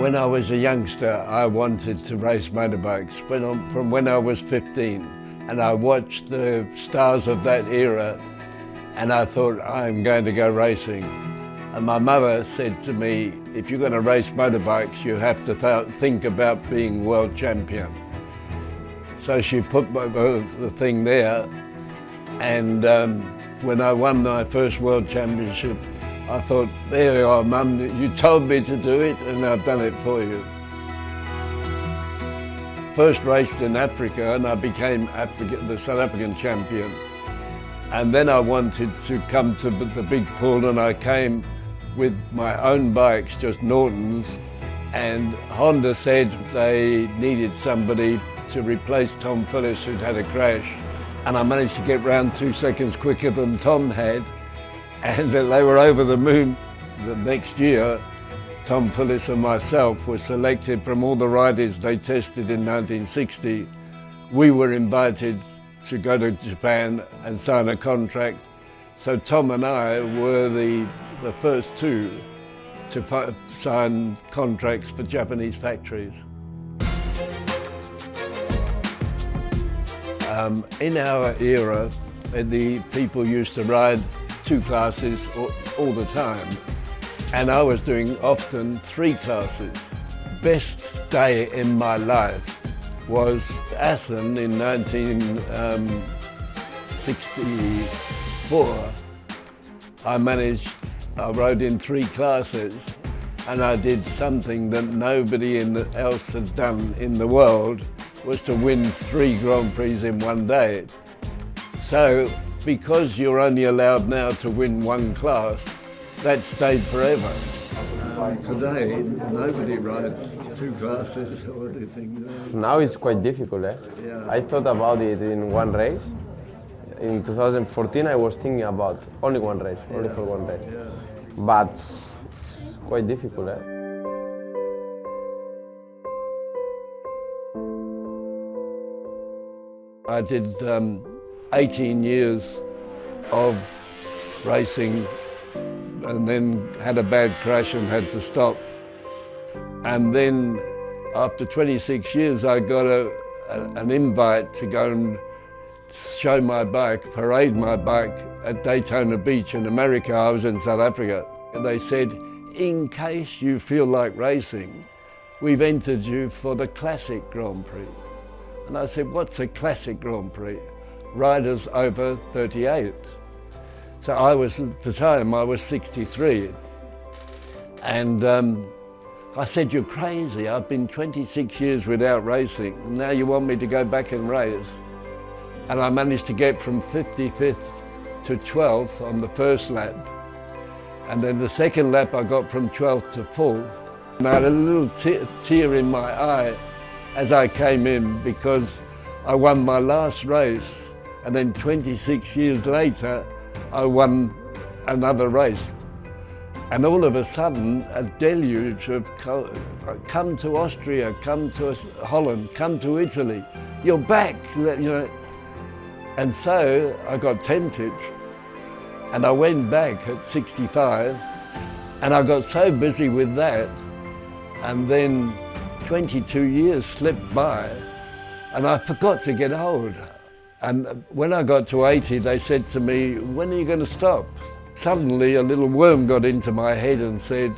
When I was a youngster, I wanted to race motorbikes from when I was 15. And I watched the stars of that era and I thought, I'm going to go racing. And my mother said to me, if you're going to race motorbikes, you have to think about being world champion. So she put the thing there, and when I won my first world championship, I thought, there you are, Mum, you told me to do it and I've done it for you. First raced in Africa and I became the South African champion. And then I wanted to come to the big pool, and I came with my own bikes, just Nortons, and Honda said they needed somebody to replace Tom Phillips, who'd had a crash. And I managed to get round 2 seconds quicker than Tom had, and they were over the moon. The next year, Tom Phillips and myself were selected from all the riders they tested in 1960. We were invited to go to Japan and sign a contract. So Tom and I were the first two to sign contracts for Japanese factories. In our era, the people used to ride 2 classes all the time, and I was doing often 3 classes. Best day in my life was Assen in 1964. I rode in 3 classes, and I did something that nobody else had done in the world, was to win 3 Grand Prix in one day. So, because you're only allowed now to win 1 class, that stayed forever. Today, nobody rides 2 classes or anything. Now it's quite difficult. Yeah. I thought about it in one race. In 2014, I was thinking about only one race, only for one race. Yeah. But it's quite difficult. I did 18 years of racing and then had a bad crash and had to stop. And then after 26 years, I got an invite to go and show my bike, parade my bike at Daytona Beach in America. I was in South Africa. And they said, in case you feel like racing, we've entered you for the Classic Grand Prix. And I said, what's a Classic Grand Prix? Riders over 38. So at the time I was 63. And I said, you're crazy. I've been 26 years without racing. Now you want me to go back and race? And I managed to get from 55th to 12th on the first lap. And then the second lap I got from 12th to 4th. And I had a little tear in my eye as I came in, because I won my last race, and then 26 years later I won another race. And all of a sudden a deluge of come to Austria, come to Holland, come to Italy, you're back, you know. And so I got tempted and I went back at 65, and I got so busy with that, and then 22 years slipped by and I forgot to get old. And when I got to 80, they said to me, when are you going to stop? Suddenly a little worm got into my head and said,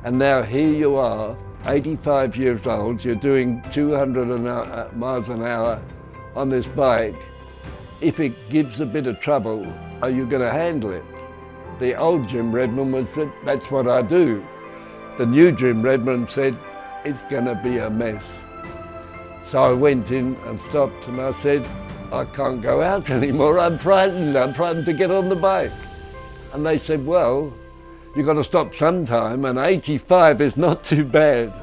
and now here you are, 85 years old, you're doing 200 miles an hour on this bike. If it gives a bit of trouble, are you going to handle it? The old Jim Redmond said, that's what I do. The new Jim Redmond said, it's going to be a mess. So I went in and stopped and I said, I can't go out anymore, I'm frightened to get on the bike. And they said, well, you've got to stop sometime, and 85 is not too bad.